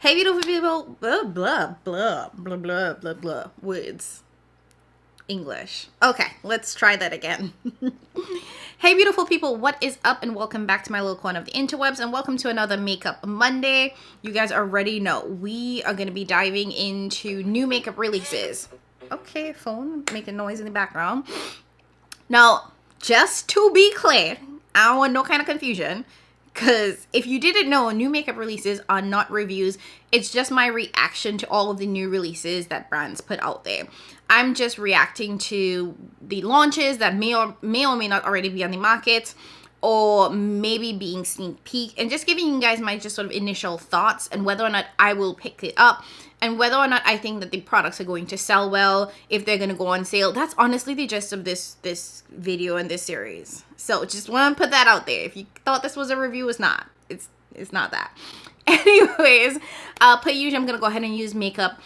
Hey, beautiful people. Blah, blah, blah, blah, blah, blah, blah. Words. English. Okay, let's try that again. Hey, beautiful people. What is up? And welcome back to my little corner of the interwebs. And welcome to another Makeup Monday. You guys already know we are going to be diving into new makeup releases. Okay, phone making noise in the background. Now, just to be clear, I don't want no kind of confusion. Because if you didn't know, new makeup releases are not reviews. It's just my reaction to all of the new releases that brands put out there. I'm just reacting to the launches that may or may not already be on the market, or maybe being sneak peek, and just giving you guys my just sort of initial thoughts and whether or not I will pick it up and whether or not I think that the products are going to sell well, if they're going to go on sale. That's honestly the gist of this video and this series. So just want to put that out there. If you thought this was a review, it's not. It's not that. Anyways, per usual, I'm going to go ahead and use makeup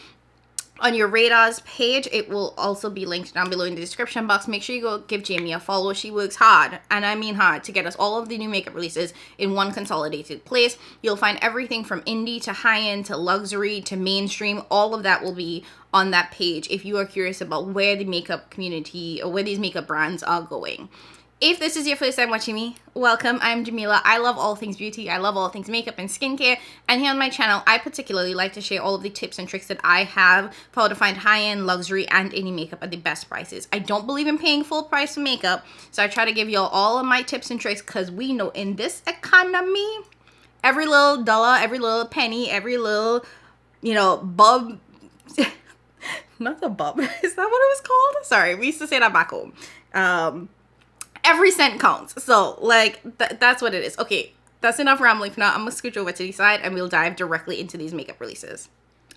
on your radars page. It will also be linked down below in the description box. Make sure you go give Jamie a follow. She works hard, and I mean hard, to get us all of the new makeup releases in one consolidated place. You'll find everything from indie to high-end to luxury to mainstream. All of that will be on that page if you are curious about where the makeup community or where these makeup brands are going. If this is your first time watching me, welcome. I'm Jamila. I love all things beauty. I love all things makeup and skincare. And here on my channel, I particularly like to share all of the tips and tricks that I have for how to find high-end, luxury, and indie makeup at the best prices. I don't believe in paying full price for makeup, so I try to give y'all all of my tips and tricks because we know in this economy, every little dollar, every little penny, every little, bub... Not a bub. Is that what it was called? Sorry, we used to say that back home. Every cent counts. So, that's what it is. Okay, that's enough rambling for now. I'm going to scooch over to the side and we'll dive directly into these makeup releases.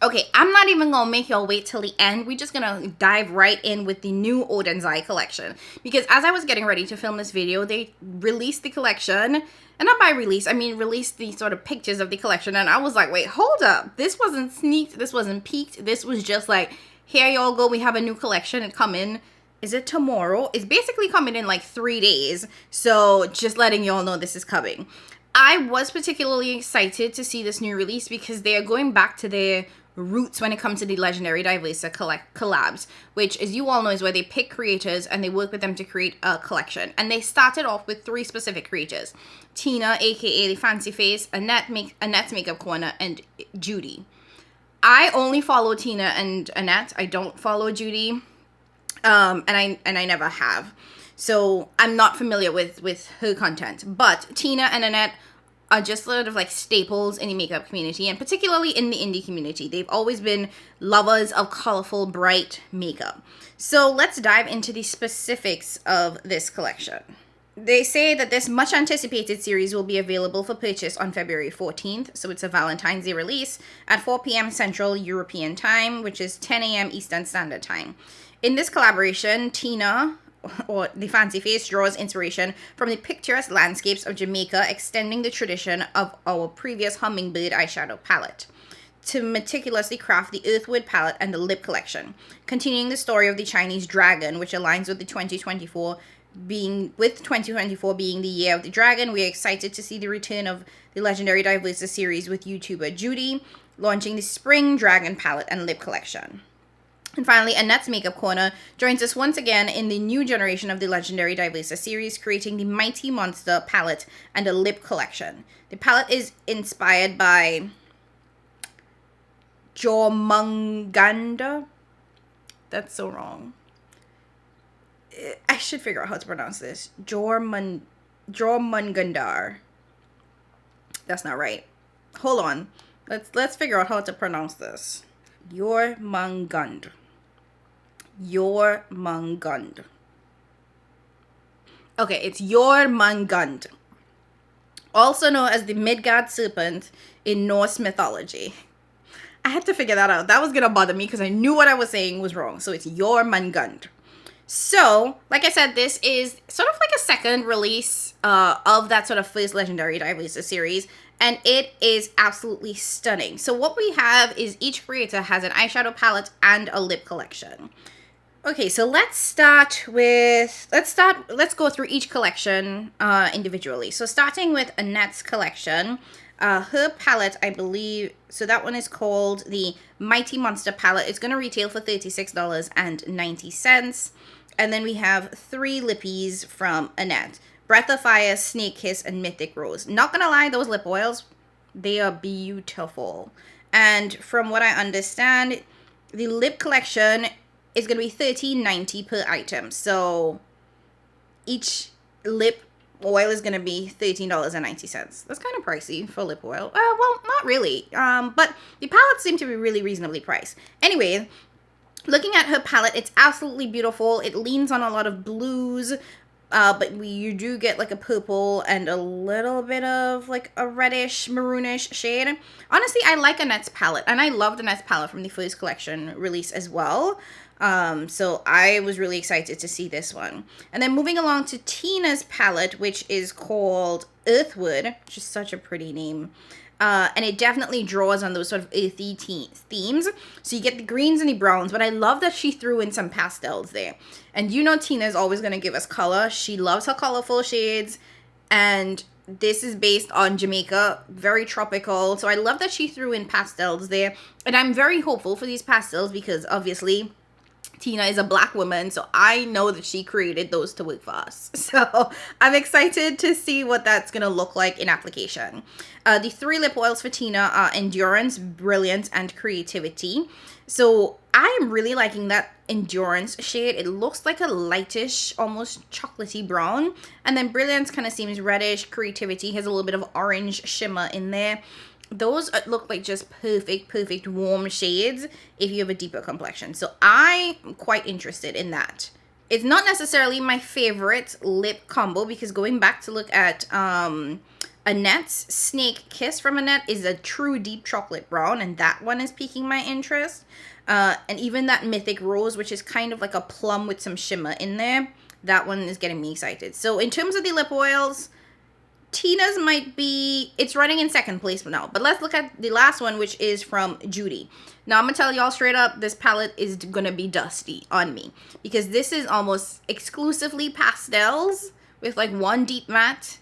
Okay, I'm not even going to make y'all wait till the end. We're just going to dive right in with the new Oden'S collection. Because as I was getting ready to film this video, they released the collection. And not by release, I mean released the sort of pictures of the collection. And I was like, wait, hold up. This wasn't sneaked. This wasn't peeked. This was just like, here y'all go. We have a new collection. It come in. Is it tomorrow? It's basically coming in like 3 days. So just letting y'all know this is coming. I was particularly excited to see this new release because they are going back to their roots when it comes to the legendary Diversa collabs, which, as you all know, is where they pick creators and they work with them to create a collection. And they started off with 3 specific creators: Tina, aka the Fancy Face, Annette's Makeup Corner, and Judy. I only follow Tina and Annette. I don't follow Judy. And I never have. So I'm not familiar with her content. But Tina and Annette are just sort of like staples in the makeup community, and particularly in the indie community. They've always been lovers of colorful, bright makeup. So let's dive into the specifics of this collection. They say that this much anticipated series will be available for purchase on February 14th. So it's a Valentine's Day release at 4 p.m. Central European Time, which is 10 a.m. Eastern Standard Time. In this collaboration, Tina, or the Fancy Face, draws inspiration from the picturesque landscapes of Jamaica, extending the tradition of our previous hummingbird eyeshadow palette to meticulously craft the earthwood palette and the lip collection, continuing the story of the Chinese dragon, which aligns with 2024 being the year of the dragon. We're excited to see the return of the legendary Diversa series with YouTuber Judy, launching the spring dragon palette and lip collection. And finally, Annette's Makeup Corner joins us once again in the new generation of the legendary Diversa series, creating the Mighty Monster palette and a lip collection. The palette is inspired by Jormungandr. That's so wrong. I should figure out how to pronounce this. Jormungandr. That's not right. Hold on. Let's figure out how to pronounce this. Jormungandr. Okay, it's Jormungandr, also known as the Midgard serpent in Norse mythology. I had to figure that out. That was gonna bother me because I knew what I was saying was wrong. So it's Jormungandr. So, like I said, this is sort of like a second release of that sort of first legendary Diversa series, and it is absolutely stunning. So what we have is each creator has an eyeshadow palette and a lip collection. Okay, so let's go through each collection individually. So starting with Annette's collection, Her palette, I believe, so that one is called the Mighty Monster palette. It's going to retail for $36.90. And then we have 3 lippies from Annette. Breath of Fire, Snake Kiss, and Mythic Rose. Not going to lie, those lip oils, they are beautiful. And from what I understand, the lip collection is going to be $13.90 per item. So each lip oil is going to be $13.90. That's kind of pricey for lip oil. Well, not really. But the palettes seem to be really reasonably priced. Anyway, looking at her palette, it's absolutely beautiful. It leans on a lot of blues, but you do get like a purple and a little bit of like a reddish, maroonish shade. Honestly, I like Annette's palette, and I loved Annette's palette from the first collection release as well. So I was really excited to see this one. And then moving along to Tina's palette, which is called Earthwood, which is such a pretty name. And it definitely draws on those sort of earthy themes. So you get the greens and the browns, but I love that she threw in some pastels there. And you know Tina is always going to give us color. She loves her colorful shades, and this is based on Jamaica, very tropical. So I love that she threw in pastels there. And I'm very hopeful for these pastels because obviously Tina is a black woman, so I know that she created those to work for us. So I'm excited to see what that's going to look like in application. The 3 lip oils for Tina are Endurance, Brilliance, and Creativity. So I am really liking that Endurance shade. It looks like a lightish, almost chocolatey brown. And then Brilliance kind of seems reddish. Creativity has a little bit of orange shimmer in there. Those look like just perfect warm shades if you have a deeper complexion. So I'm quite interested in that. It's not necessarily my favorite lip combo because going back to look at Annette's Snake Kiss from Annette is a true deep chocolate brown, and that one is piquing my interest. And even that Mythic Rose, which is kind of like a plum with some shimmer in there, that one is getting me excited. So in terms of the lip oils, Tina's might be, it's running in second place for now. But let's look at the last one, which is from Judy. Now, I'm going to tell y'all straight up, this palette is going to be dusty on me. Because this is almost exclusively pastels with like one deep matte.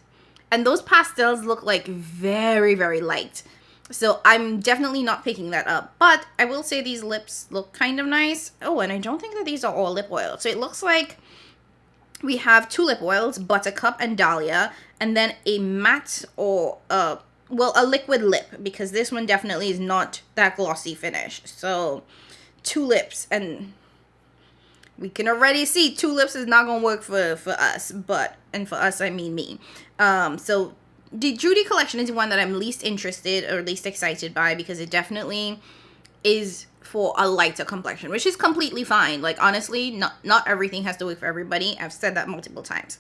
And those pastels look like very light. So I'm definitely not picking that up. But I will say these lips look kind of nice. Oh, and I don't think that these are all lip oils. So it looks like we have 2 lip oils, Buttercup and Dahlia, and then a matte or, well, a liquid lip, because this one definitely is not that glossy finish. So 2 lips, and we can already see 2 lips is not going to work for us, and for us, I mean me. So the Judy collection is one that I'm least interested or least excited by because it definitely is for a lighter complexion, which is completely fine. Like, honestly, not everything has to work for everybody. I've said that multiple times.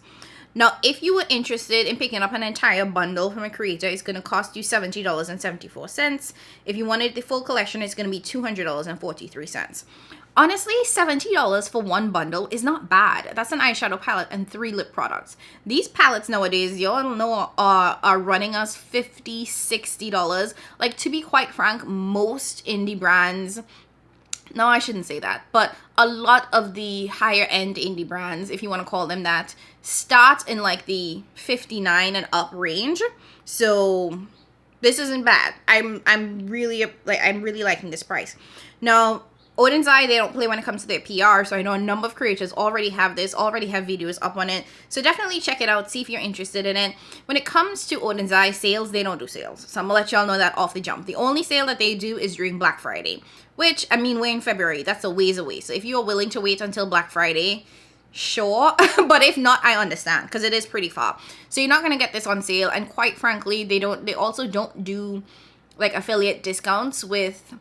Now, if you were interested in picking up an entire bundle from a creator, it's going to cost you $70.74. If you wanted the full collection, it's going to be $200.43. Honestly, $70 for one bundle is not bad. That's an eyeshadow palette and 3 lip products. These palettes nowadays, y'all know, are running us $50, $60. Like, to be quite frank, most indie brands, no, I shouldn't say that, but a lot of the higher end indie brands, if you want to call them that, start in like the $59 and up range. So this isn't bad. I'm really liking this price. Now, Oden'S, they don't play when it comes to their PR, so I know a number of creators already have this, already have videos up on it. So definitely check it out, see if you're interested in it. When it comes to Oden'S sales, they don't do sales. So I'm going to let y'all know that off the jump. The only sale that they do is during Black Friday, which, I mean, we're in February. That's a ways away. So if you're willing to wait until Black Friday, sure. But if not, I understand, because it is pretty far. So you're not going to get this on sale. And quite frankly, they also don't do like affiliate discounts with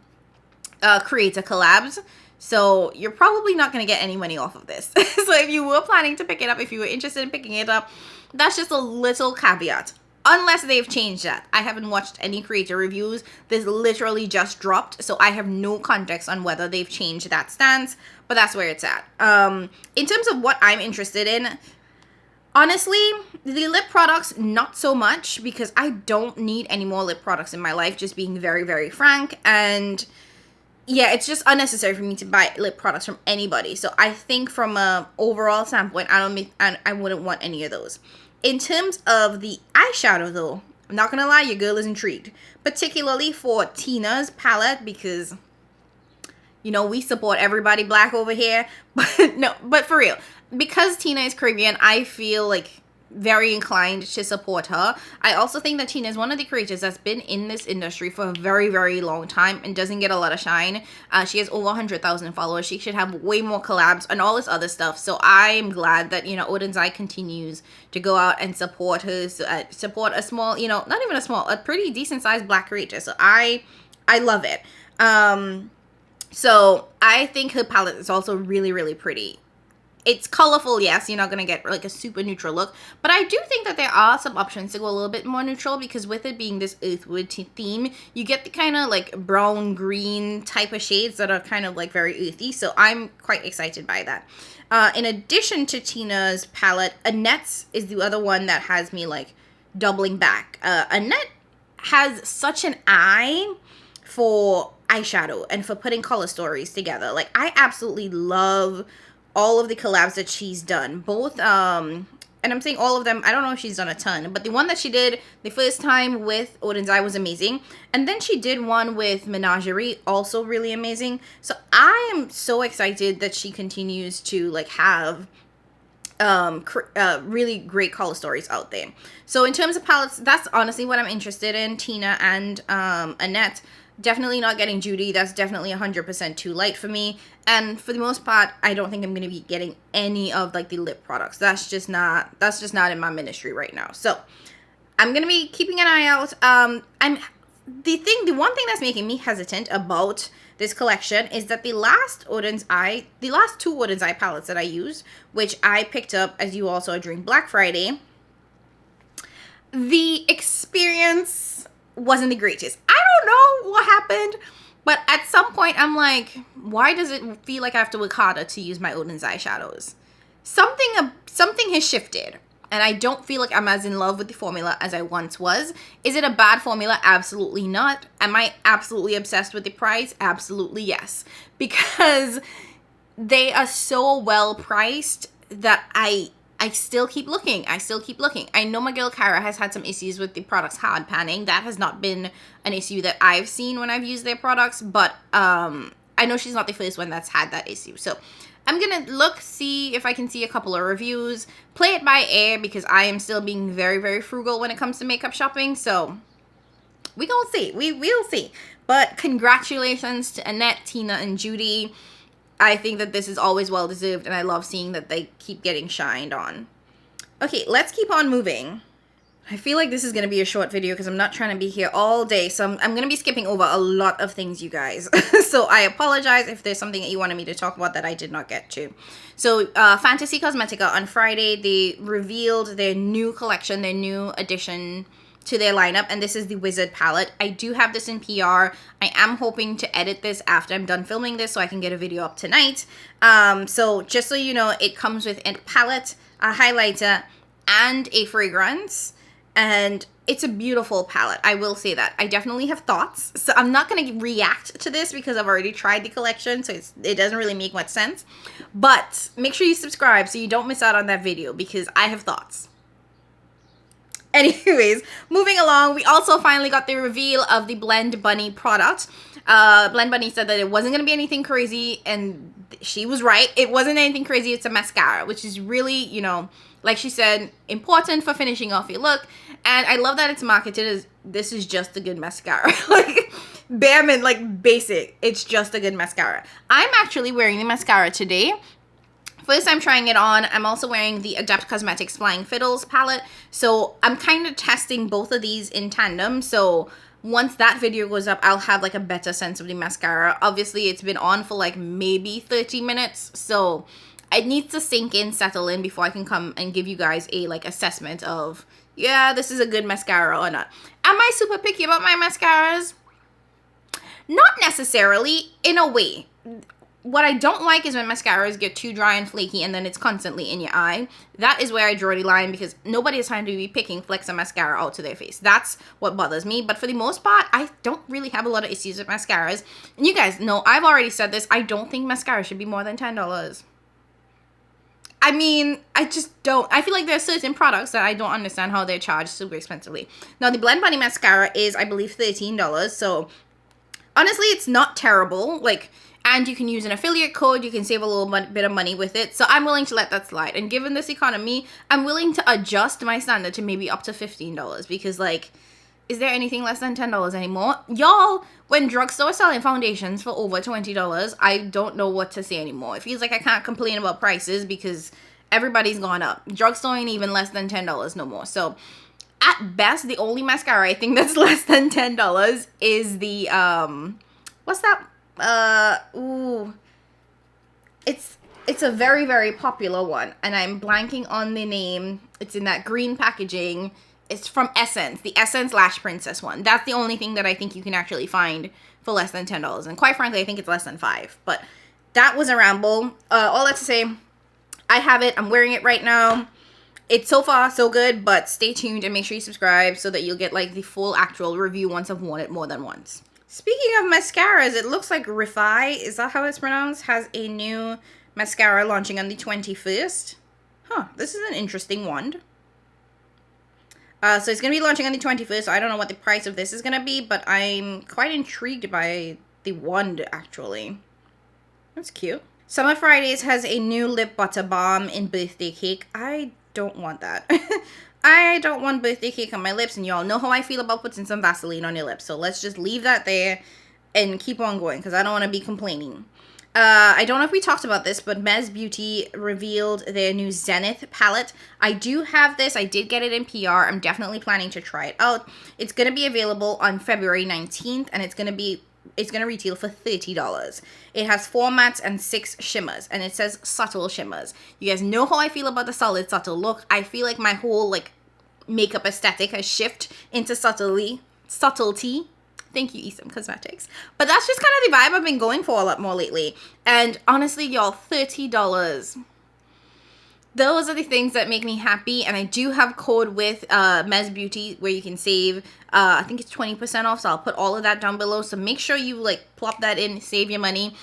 creator collabs, so you're probably not going to get any money off of this. So if you were planning to pick it up, if you were interested in picking it up, that's just a little caveat, unless they've changed that. I haven't watched any creator reviews. This literally just dropped, so I have no context on whether they've changed that stance, but that's where it's at. In terms of what I'm interested in, honestly, the lip products, not so much, because I don't need any more lip products in my life, just being very frank. And yeah, it's just unnecessary for me to buy lip products from anybody. So I think from a overall standpoint, I wouldn't want any of those. In terms of the eyeshadow though, I'm not gonna lie, your girl is intrigued. Particularly for Tina's palette because, you know, we support everybody black over here. But no, but for real, because Tina is Caribbean, I feel like very inclined to support her. I also think that Tina is one of the creators that's been in this industry for a very, very long time and doesn't get a lot of shine. She has over 100,000 followers. She should have way more collabs and all this other stuff. So I'm glad that, you know, Oden'S continues to go out and support her, support a small, you know, not even a small, a pretty decent sized black creator. So I love it. So I think her palette is also really, really pretty. It's colorful, yes, you're not going to get like a super neutral look, but I do think that there are some options to go a little bit more neutral because with it being this earthwood theme, you get the kind of like brown green type of shades that are kind of like very earthy, so I'm quite excited by that. In addition to Tina's palette, Annette's is the other one that has me like doubling back. Annette has such an eye for eyeshadow and for putting color stories together. Like, I absolutely love all of the collabs that she's done, both and I'm saying all of them, I don't know if she's done a ton, but the one that she did the first time with Oden'S was amazing, and then she did one with Menagerie, also really amazing. So I am so excited that she continues to like have really great color stories out there. So in terms of palettes, that's honestly what I'm interested in. Tina and Annette. Definitely not getting Judy. That's definitely 100% too light for me. And for the most part, I don't think I'm going to be getting any of like the lip products. That's just not in my ministry right now. So I'm going to be keeping an eye out. The one thing that's making me hesitant about this collection is that the last two Oden'S palettes that I used, which I picked up, as you all saw, during Black Friday, the experience wasn't the greatest. I don't know what happened, but at some point I'm like, why does it feel like I have to work harder to use my Oden'S eyeshadows? Something has shifted, and I don't feel like I'm as in love with the formula as I once was. Is it a bad formula? Absolutely not. Am I absolutely obsessed with the price? Absolutely yes. Because they are so well priced that I still keep looking. I know my girl Kyra has had some issues with the products hard panning. That has not been an issue that I've seen when I've used their products, but I know she's not the first one that's had that issue. So I'm gonna see if I can see a couple of reviews, play it by ear, because I am still being very, very frugal when it comes to makeup shopping. So we gonna see. We will see. But congratulations to Annette, Tina, and Judy. I think that this is always well deserved, and I love seeing that they keep getting shined on. Okay, let's keep on moving. I feel like this is going to be a short video because I'm not trying to be here all day, so I'm going to be skipping over a lot of things, you guys. So I apologize if there's something that you wanted me to talk about that I did not get to. So Fantasy Cosmetica on Friday, they revealed their new collection, their new addition to their lineup, and this is the Wizard palette. I do have this in PR. I am hoping to edit this after I'm done filming this so I can get a video up tonight. So just so you know, it comes with a palette, a highlighter, and a fragrance, and it's a beautiful palette. I will say that. I definitely have thoughts, so I'm not going to react to this because I've already tried the collection, so it doesn't really make much sense. But make sure you subscribe so you don't miss out on that video because I have thoughts. Anyways, moving along, we also finally got the reveal of the Blend Bunny product. Blend Bunny said that it wasn't going to be anything crazy, and she was right. It wasn't anything crazy. It's a mascara, which is really, you know, like she said, important for finishing off your look. And I love that it's marketed as this is just a good mascara. Like, bare like basic. It's just a good mascara. I'm actually wearing the mascara today. First time trying it on. I'm also wearing the Adept Cosmetics Flying Fiddles palette. So I'm kind of testing both of these in tandem. So once that video goes up, I'll have like a better sense of the mascara. Obviously, it's been on for like maybe 30 minutes. So it needs to sink in, settle in before I can come and give you guys a like assessment of, yeah, this is a good mascara or not. Am I super picky about my mascaras? Not necessarily, in a way. What I don't like is when mascaras get too dry and flaky and then it's constantly in your eye. That is where I draw the line because nobody has time to be picking flecks of mascara out to their face. That's what bothers me. But for the most part, I don't really have a lot of issues with mascaras. And you guys know, I've already said this. I don't think mascara should be more than $10. I mean, I just don't. I feel like there are certain products that I don't understand how they're charged super expensively. Now, the Blend Bunny mascara is, I believe, $13. So, honestly, it's not terrible. Like, and you can use an affiliate code. You can save a little bit of money with it. So, I'm willing to let that slide. And given this economy, I'm willing to adjust my standard to maybe up to $15. Because, like, is there anything less than $10 anymore? Y'all, when drugstore selling foundations for over $20, I don't know what to say anymore. It feels like I can't complain about prices because everybody's gone up. Drugstore ain't even less than $10 no more. So, at best, the only mascara I think that's less than $10 is the, what's that? It's a very, very popular one. And I'm blanking on the name. It's in that green packaging. It's from Essence, the Essence Lash Princess one. That's the only thing that I think you can actually find for less than $10. And quite frankly, I think it's less than $5. But that was a ramble. All that to say, I have it. I'm wearing it right now. It's so far so good, but stay tuned and make sure you subscribe so that you'll get like the full actual review once I've worn it more than once. Speaking of mascaras, it looks like Rifi, is that how it's pronounced, has a new mascara launching on the 21st. Huh, this is an interesting wand. So it's going to be launching on the 21st, so I don't know what the price of this is going to be, but I'm quite intrigued by the wand, actually. That's cute. Summer Fridays has a new lip butter balm in birthday cake. I don't want that. I don't want birthday cake on my lips, and y'all know how I feel about putting some Vaseline on your lips, so let's just leave that there and keep on going, because I don't want to be complaining. I don't know if we talked about this, but Vinnie Beauty revealed their new Zenith palette. I do have this. I did get it in PR. I'm definitely planning to try it out. It's going to be available on February 19th, and it's going to retail for $30. It has 4 mattes and 6 shimmers, and it says subtle shimmers. You guys know how I feel about the solid subtle look. I feel like my whole like makeup aesthetic has shifted into subtlety. Thank you, Ofra Cosmetics. But that's just kind of the vibe I've been going for a lot more lately. And honestly, y'all, $30. Those are the things that make me happy. And I do have code with Vinnie Beauty where you can save, I think it's 20% off. So I'll put all of that down below. So make sure you like plop that in, save your money.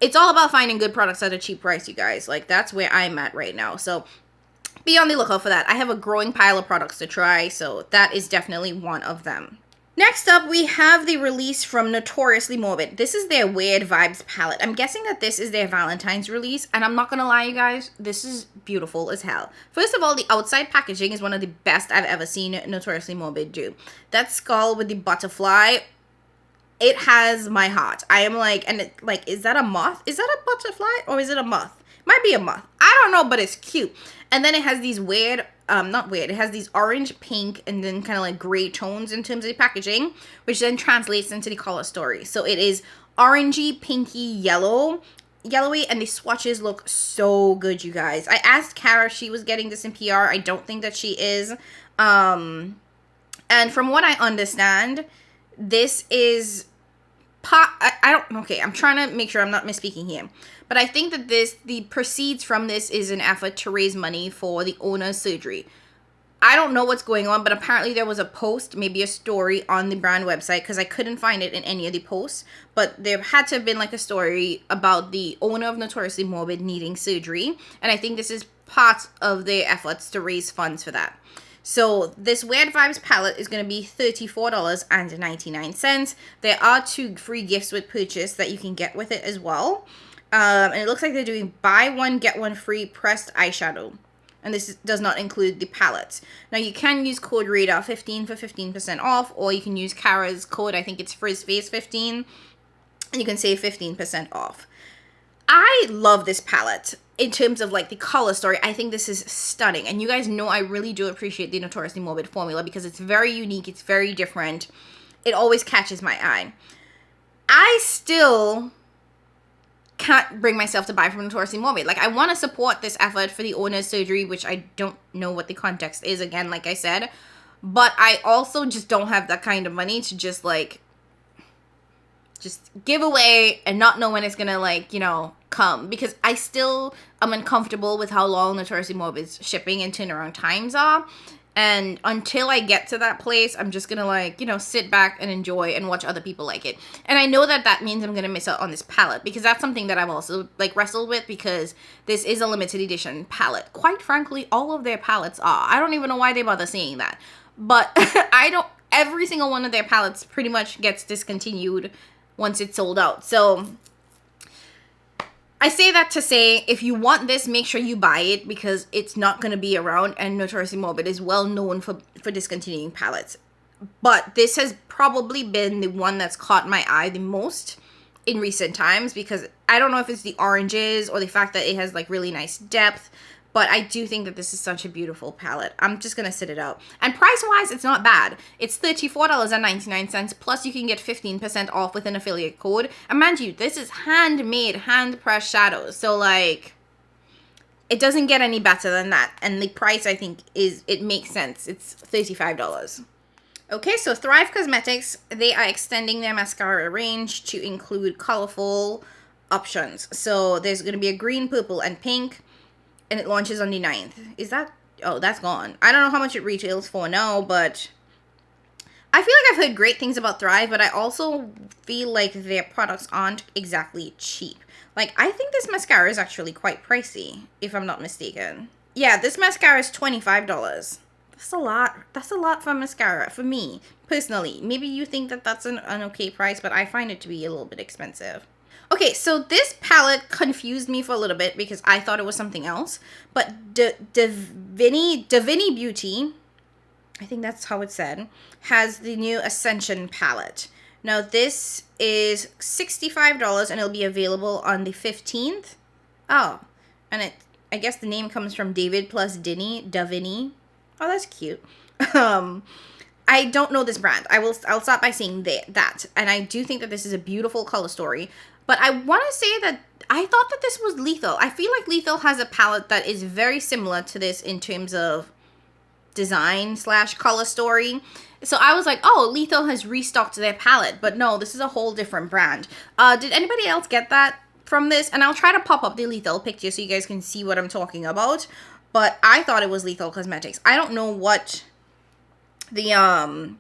It's all about finding good products at a cheap price, you guys. Like that's where I'm at right now. So be on the lookout for that. I have a growing pile of products to try. So that is definitely one of them. Next up, we have the release from Notoriously Morbid. This is their Weird Vibes palette. I'm guessing that this is their Valentine's release, and I'm not gonna lie, you guys, this is beautiful as hell. First of all, the outside packaging is one of the best I've ever seen Notoriously Morbid do. That skull with the butterfly, it has my heart. I am like, and it, like, is that a moth? Is that a butterfly, or is it a moth? Might be a moth. I don't know, but it's cute. And then it has these weird, not weird, it has these orange, pink, and then kind of like gray tones in terms of the packaging, which then translates into the color story. So it is orangey, pinky, yellowy, and the swatches look so good, you guys. I asked Kara if she was getting this in PR. I don't think that she is. And from what I understand, this is okay, I'm trying to make sure I'm not misspeaking here. But I think that the proceeds from this is an effort to raise money for the owner's surgery. I don't know what's going on, but apparently there was a post, maybe a story on the brand website, because I couldn't find it in any of the posts. But there had to have been like a story about the owner of Notoriously Morbid needing surgery. And I think this is part of their efforts to raise funds for that. So this Weird Vibes palette is going to be $34.99. There are 2 free gifts with purchase that you can get with it as well. And it looks like they're doing buy one, get one free pressed eyeshadow. And this does not include the palettes. Now you can use code RADAR15 for 15% off, or you can use Kara's code, I think it's FrizzFace15, and you can save 15% off. I love this palette. In terms of like the color story, I think this is stunning. And you guys know I really do appreciate the Notoriously Morbid formula because it's very unique, it's very different. It always catches my eye. I still can't bring myself to buy from Notoriously Morbid. Like, I want to support this effort for the owner's surgery, which I don't know what the context is, again, like I said. But I also just don't have that kind of money to just, like, just give away and not know when it's gonna, like, you know, come. Because I still am uncomfortable with how long Notoriously Morbid's shipping and turnaround times are. And until I get to that place, I'm just gonna like, you know, sit back and enjoy and watch other people like it. And I know that that means I'm gonna miss out on this palette, because that's something that I've also like wrestled with, because this is a limited edition palette. Quite frankly, all of their palettes are. I don't even know why they bother saying that. But every single one of their palettes pretty much gets discontinued once it's sold out. So I say that to say, if you want this, make sure you buy it, because it's not going to be around, and Notoriously Morbid is well known for discontinuing palettes. But this has probably been the one that's caught my eye the most in recent times, because I don't know if it's the oranges or the fact that it has like really nice depth, but I do think that this is such a beautiful palette. I'm just going to sit it out. And price-wise, it's not bad. It's $34.99, plus you can get 15% off with an affiliate code. And mind you, this is handmade, hand-pressed shadows. So, like, it doesn't get any better than that. And the price, I think, it makes sense. It's $35. Okay, so Thrive Cosmetics, they are extending their mascara range to include colorful options. So, there's going to be a green, purple, and pink. And it launches on the 9th. Is that... Oh, that's gone. I don't know how much it retails for now, but I feel like I've heard great things about Thrive, but I also feel like their products aren't exactly cheap. Like, I think this mascara is actually quite pricey, if I'm not mistaken. Yeah, this mascara is $25. That's a lot. That's a lot for mascara, for me, personally. Maybe you think that that's an okay price, but I find it to be a little bit expensive. Okay, so this palette confused me for a little bit because I thought it was something else. But Vinnie Beauty, I think that's how it's said, has the new Ascension palette. Now, this is $65 and it'll be available on the 15th. Oh, and I guess the name comes from David plus Vinnie. Oh, that's cute. I don't know this brand. I'll start by saying that. And I do think that this is a beautiful color story. But I want to say that I thought that this was Lethal. I feel like Lethal has a palette that is very similar to this in terms of design / color story. So I was like, oh, Lethal has restocked their palette. But no, this is a whole different brand. Did anybody else get that from this? And I'll try to pop up the Lethal picture so you guys can see what I'm talking about. But I thought it was Lethal Cosmetics. I don't know what the...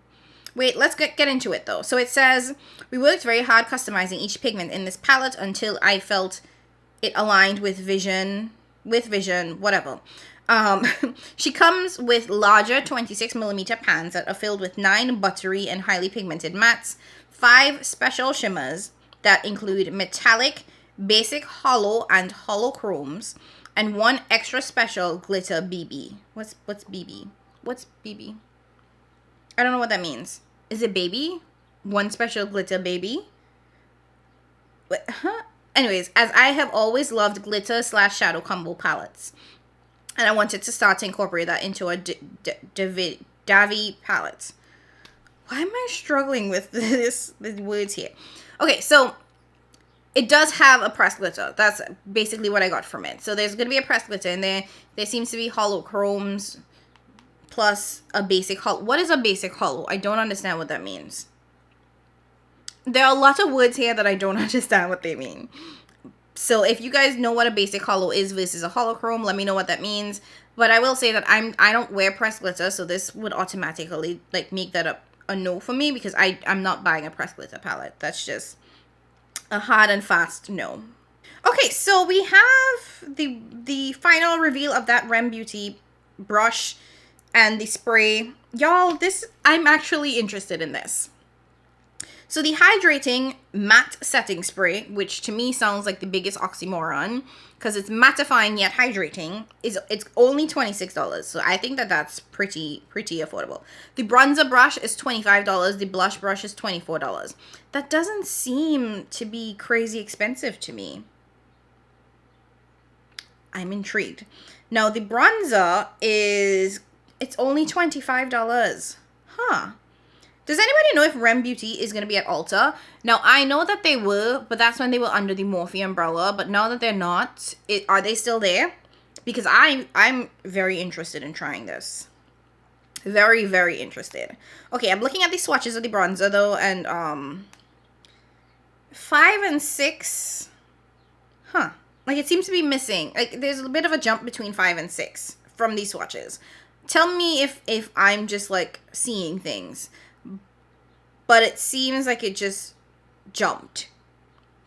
Wait, let's get into it though. So it says, we worked very hard customizing each pigment in this palette until I felt it aligned with vision, whatever. She comes with larger 26mm pans that are filled with 9 buttery and highly pigmented mattes, 5 special shimmers that include metallic, basic hollow, and hollow chromes, and 1 extra special glitter BB. What's BB? What's BB? I don't know what that means. Is it baby? 1 special glitter baby? What? Huh? Anyways, as I have always loved glitter / shadow combo palettes. And I wanted to start to incorporate that into a Davi palette. Why am I struggling with the words here? Okay, so it does have a pressed glitter. That's basically what I got from it. So there's going to be a pressed glitter in there. There seems to be hollow chromes plus a basic hollow. What is a basic hollow? I don't understand what that means. There are a lot of words here that I don't understand what they mean. So if you guys know what a basic hollow is versus a hollow chrome, let me know what that means. But I will say that I don't wear pressed glitter, so this would automatically like make that a no for me, because I'm not buying a pressed glitter palette. That's just a hard and fast no. Okay, so we have the final reveal of that REM Beauty brush and the spray. Y'all, I'm actually interested in this. So the hydrating matte setting spray, which to me sounds like the biggest oxymoron because it's mattifying yet hydrating, it's only $26. So I think that that's pretty affordable. The bronzer brush is $25. The blush brush is $24. That doesn't seem to be crazy expensive to me. I'm intrigued. Now the bronzer it's only $25. Huh. Does anybody know if REM Beauty is going to be at Ulta? Now, I know that they were, but that's when they were under the Morphe umbrella. But now that they're not, are they still there? Because I'm very interested in trying this. Very, very interested. Okay, I'm looking at the swatches of the bronzer, though. And 5 and 6. Huh. Like, it seems to be missing. Like, there's a bit of a jump between 5 and 6 from these swatches. Tell me if I'm just like seeing things, but it seems like it just jumped,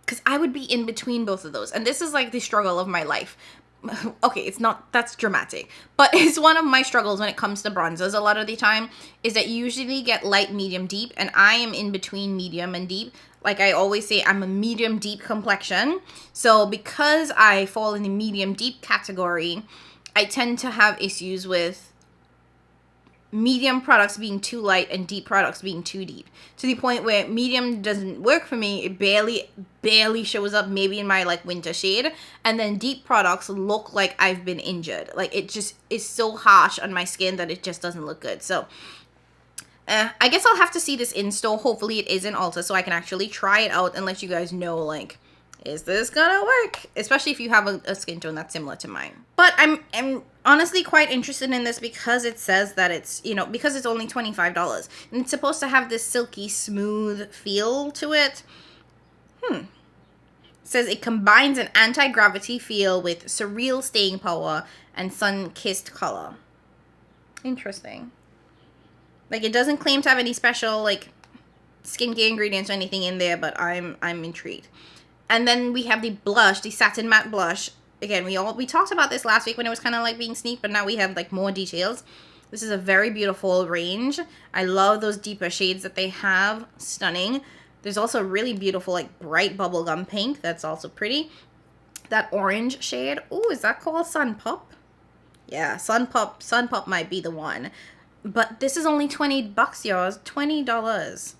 because I would be in between both of those, and this is like the struggle of my life. Okay, it's not, that's dramatic, but it's one of my struggles when it comes to bronzers a lot of the time, is that you usually get light, medium, deep, and I am in between medium and deep. Like I always say, I'm a medium deep complexion. So because I fall in the medium deep category, I tend to have issues with medium products being too light and deep products being too deep, to the point where medium doesn't work for me. It barely shows up, maybe in my like winter shade, and then deep products look like I've been injured. Like it just is so harsh on my skin that it just doesn't look good. So I guess I'll have to see this in store. Hopefully it is in Ulta so I can actually try it out and let you guys know, like, is this gonna work? Especially if you have a skin tone that's similar to mine. But I'm honestly quite interested in this because it says that it's, you know, because it's only $25. And it's supposed to have this silky smooth feel to it. It says it combines an anti-gravity feel with surreal staying power and sun-kissed color. Interesting. Like, it doesn't claim to have any special, like, skincare ingredients or anything in there, but I'm intrigued. And then we have the blush, the satin matte blush. Again, we talked about this last week when it was kind of like being sneak, but now we have like more details. This is a very beautiful range. I love those deeper shades that they have. Stunning. There's also a really beautiful like bright bubblegum pink. That's also pretty. That orange shade. Oh, is that called Sun Pop? Yeah, Sun Pop might be the one. But this is only $20, yours. $20.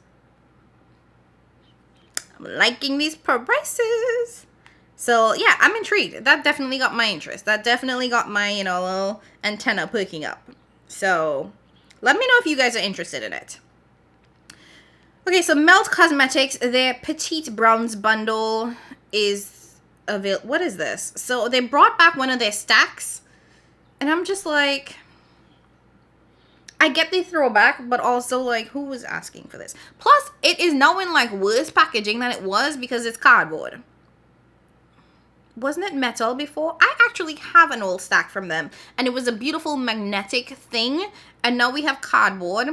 I'm liking these prices. So yeah, I'm intrigued. That definitely got my interest. That definitely got my, you know, little antenna perking up. So let me know if you guys are interested in it. Okay, so Melt Cosmetics, their Petite Browns bundle is available. What is this? So they brought back one of their stacks, and I'm just like, I get the throwback, but also like, who was asking for this? Plus, it is now in like worse packaging than it was because it's cardboard. Wasn't it metal before? I actually have an old stack from them, and it was a beautiful magnetic thing, and now we have cardboard,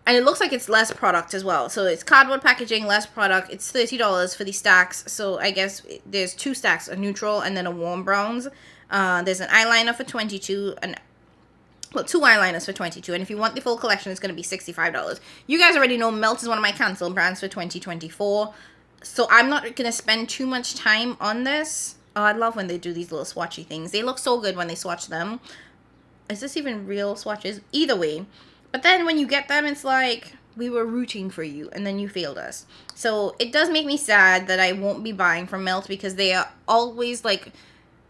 and it looks like it's less product as well. So it's cardboard packaging, less product. It's $30 for the stacks. So I guess there's two stacks, a neutral and then a warm browns. There's an eyeliner for $22, and well, two eyeliners for $22, and if you want the full collection, it's going to be $65. You guys already know Melt is one of my canceled brands for 2024, so I'm not going to spend too much time on this. Oh, I love when they do these little swatchy things. They look so good when they swatch them. Is this even real swatches? Either way. But then when you get them, it's like, we were rooting for you, and then you failed us. So it does make me sad that I won't be buying from Melt, because they are always like,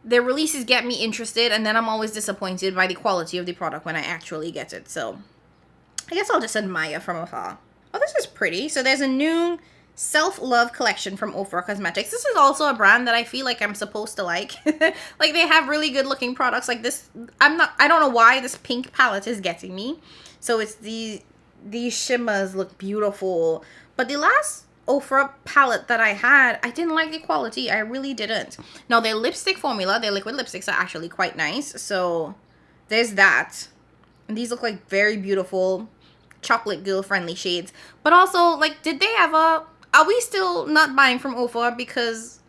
their releases get me interested, and then I'm always disappointed by the quality of the product when I actually get it. So I guess I'll just admire from afar. Oh, this is pretty. So there's a new self-love collection from Ofra Cosmetics. This is also a brand that I feel like I'm supposed to like. Like, they have really good looking products like this. I don't know why this pink palette is getting me. So it's these shimmers look beautiful. But the last Ofra palette that I had, I didn't like the quality. I really didn't. Now, their lipstick formula, their liquid lipsticks are actually quite nice. So there's that. And these look like very beautiful chocolate girl friendly shades. But also, like, did they ever, are we still not buying from Ofra because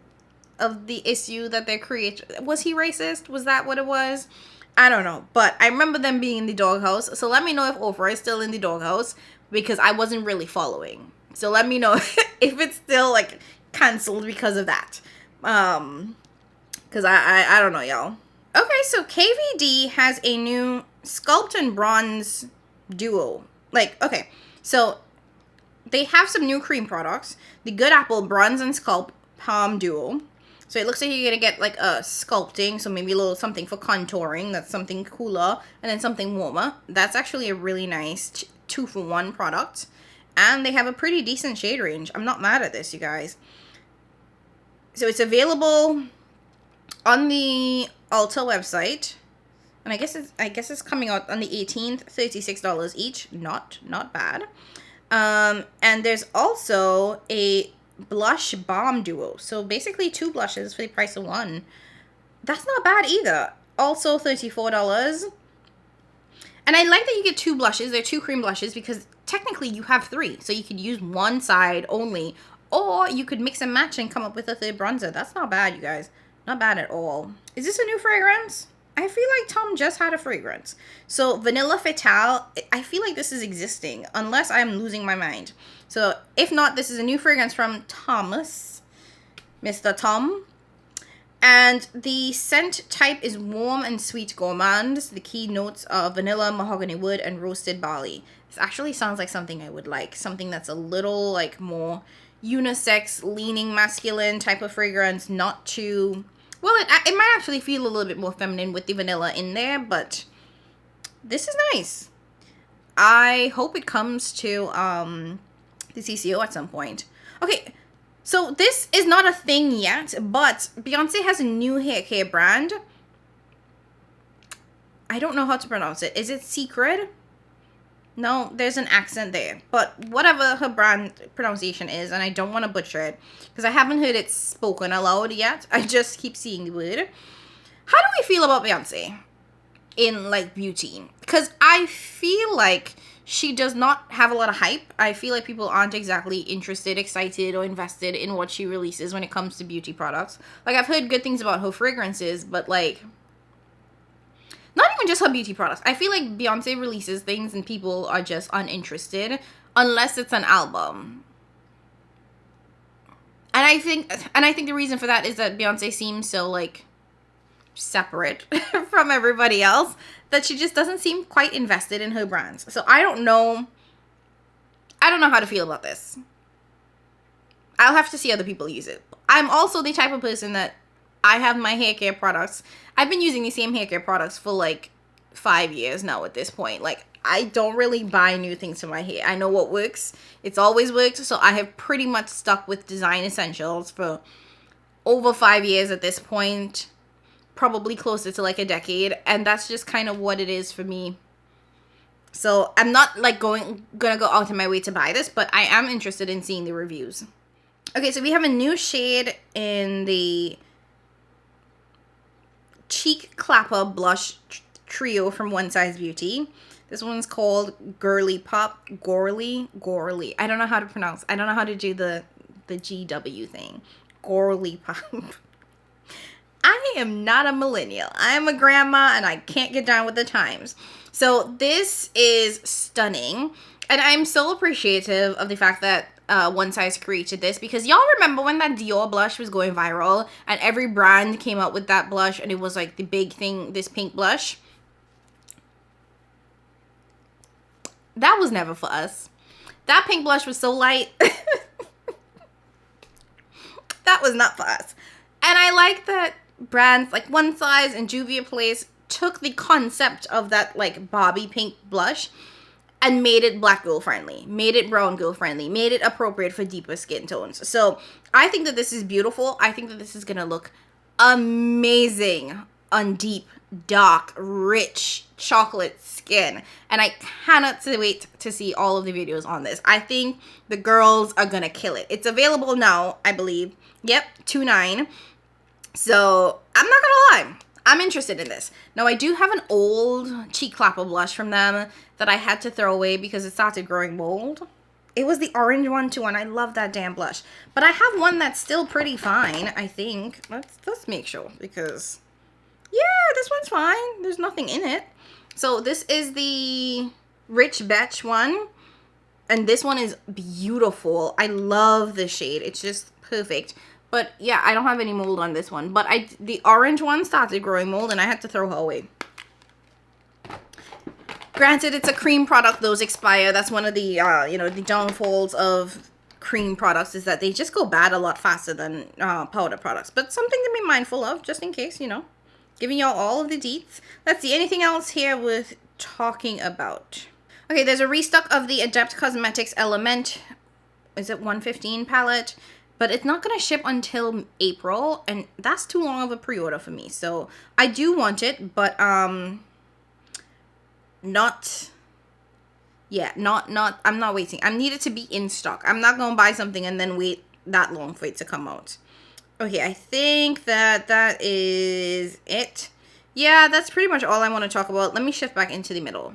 of the issue that they created? Was he racist? Was that what it was? I don't know. But I remember them being in the doghouse. So let me know if Ofra is still in the doghouse, because I wasn't really following. So let me know if it's still like canceled because of that. Because I don't know, y'all. Okay, so KVD has a new Sculpt and Bronze duo. Like, okay, so they have some new cream products. The Good Apple Bronze and Sculpt Palm Duo. So it looks like you're going to get like a sculpting, so maybe a little something for contouring. That's something cooler. And then something warmer. That's actually a really nice 2-for-1 product. And they have a pretty decent shade range. I'm not mad at this, you guys. So it's available on the Ulta website. And I guess it's coming out on the 18th, $36 each. Not bad. And there's also a blush balm duo. So basically 2 blushes for the price of 1. That's not bad either. Also $34. And I like that you get 2 blushes. They're 2 cream blushes because technically you have 3. So you could use one side only. Or you could mix and match and come up with a 3rd bronzer. That's not bad, you guys. Not bad at all. Is this a new fragrance? I feel like Tom just had a fragrance. So Vanilla Fatale, I feel like this is existing. Unless I'm losing my mind. So if not, this is a new fragrance from Thomas. Mr. Tom. And the scent type is warm and sweet gourmand. The key notes are vanilla, mahogany wood, and roasted barley. This actually sounds like something I would like. Something that's a little like more unisex, leaning masculine type of fragrance. Not too... Well, it might actually feel a little bit more feminine with the vanilla in there, but this is nice. I hope it comes to the CCO at some point. Okay. So this is not a thing yet, but Beyoncé has a new hair care brand. I don't know how to pronounce it. Is it Secret? No, there's an accent there. But whatever her brand pronunciation is, and I don't want to butcher it, because I haven't heard it spoken aloud yet. I just keep seeing the word. How do we feel about Beyoncé in, like, beauty? Because I feel like she does not have a lot of hype. I feel like people aren't exactly interested, excited, or invested in what she releases when it comes to beauty products. Like, I've heard good things about her fragrances, but, like, not even just her beauty products. I feel like Beyoncé releases things and people are just uninterested unless it's an album. And I think the reason for that is that Beyoncé seems so, like, separate from everybody else that she just doesn't seem quite invested in her brands. So I don't know how to feel about this. I'll have to see other people use it. I'm also the type of person that I have my hair care products. I've been using the same hair care products for like 5 years now at this point. Like, I don't really buy new things for my hair. I know what works. It's always worked. So I have pretty much stuck with design essentials for over 5 years at this point. Probably closer to like a decade, and that's just kind of what it is for me. So I'm not like gonna go out of my way to buy this, but I am interested in seeing the reviews. Okay, so we have a new shade in the Cheek Clapper Blush Trio from One Size Beauty. This one's called Girly Pop. Gorly. I don't know how to pronounce. I don't know how to do the GW thing. Girly Pop. I am not a millennial. I am a grandma and I can't get down with the times. So this is stunning. And I'm so appreciative of the fact that One Size created this, because y'all remember when that Dior blush was going viral and every brand came out with that blush and it was like the big thing, this pink blush? That was never for us. That pink blush was so light. That was not for us. And I like that brands like One Size and Juvia Place took the concept of that like Bobby pink blush and made it black girl friendly, made it brown girl friendly, made it appropriate for deeper skin tones. So I think that this is beautiful. I think that this is gonna look amazing on deep, dark, rich chocolate skin. And I cannot wait to see all of the videos on this. I think the girls are gonna kill it. It's available now, I believe. Yep, $2.9. So I'm not gonna lie, I'm interested in this. Now I do have an old Cheek Clapper blush from them that I had to throw away because it started growing mold. It was the orange one too, and I love that damn blush. But I have one that's still pretty fine, I think. Let's make sure, because yeah, this one's fine. There's nothing in it. So this is the Rich Betch one, and this one is beautiful. I love this shade. It's just perfect. But yeah, I don't have any mold on this one. But the orange one started growing mold and I had to throw her away. Granted, it's a cream product. Those expire. That's one of the, the downfalls of cream products is that they just go bad a lot faster than powder products. But something to be mindful of just in case, Giving y'all all of the deets. Let's see, anything else here worth talking about? Okay, there's a restock of the Adept Cosmetics Element. Is it 115 palette? But it's not going to ship until April, and that's too long of a pre-order for me. So I do want it, but I'm not waiting. I need it to be in stock. I'm not going to buy something and then wait that long for it to come out. Okay, I think that is it. Yeah, that's pretty much all I want to talk about. Let me shift back into the middle.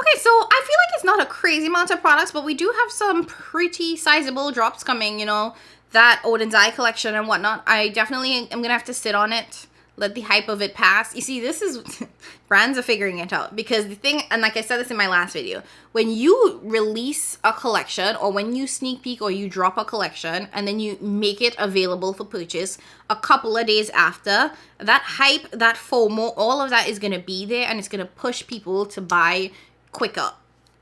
Okay, so I feel like it's not a crazy amount of products, but we do have some pretty sizable drops coming, you know, that Oden'S eye collection and whatnot. I definitely am going to have to sit on it, let the hype of it pass. You see, this is, brands are figuring it out, because the thing, and like I said this in my last video, when you release a collection, or when you sneak peek or you drop a collection and then you make it available for purchase a couple of days after, that hype, that FOMO, all of that is going to be there, and it's going to push people to buy quicker.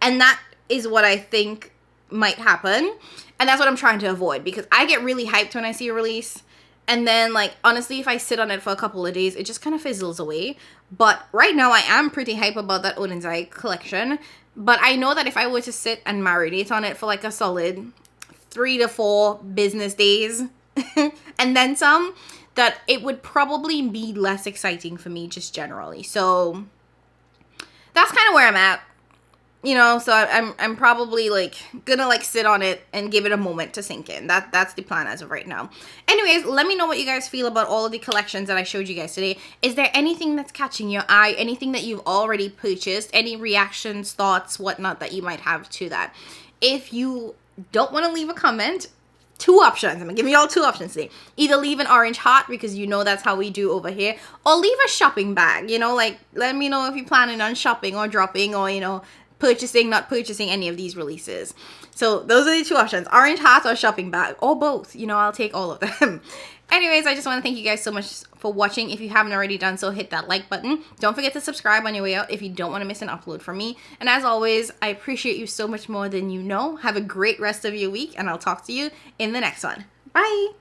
And that is what I think might happen, and that's what I'm trying to avoid, because I get really hyped when I see a release, and then, like, honestly, if I sit on it for a couple of days, it just kind of fizzles away. But right now I am pretty hype about that Oden'S eye collection, but I know that if I were to sit and marinate on it for like a solid 3 to 4 business days and then some, that it would probably be less exciting for me just generally. So that's kind of where I'm at. You know, so I'm probably like gonna like sit on it and give it a moment to sink in. That's the plan as of right now. Anyways, let me know what you guys feel about all of the collections that I showed you guys today. Is there anything that's catching your eye? Anything that you've already purchased? Any reactions, thoughts, whatnot that you might have to that? If you don't want to leave a comment, 2 options. I'm gonna give you all 2 options today. Either leave an orange heart, because you know that's how we do over here, or leave a shopping bag. You know, like, let me know if you're planning on shopping or dropping, or, you know, purchasing, not purchasing any of these releases. So those are the 2 options, orange heart or shopping bag, or both. You know, I'll take all of them. Anyways, I just want to thank you guys so much for watching. If you haven't already done so, hit that like button. Don't forget to subscribe on your way out if you don't want to miss an upload from me. And as always, I appreciate you so much more than you know. Have a great rest of your week, and I'll talk to you in the next one. Bye!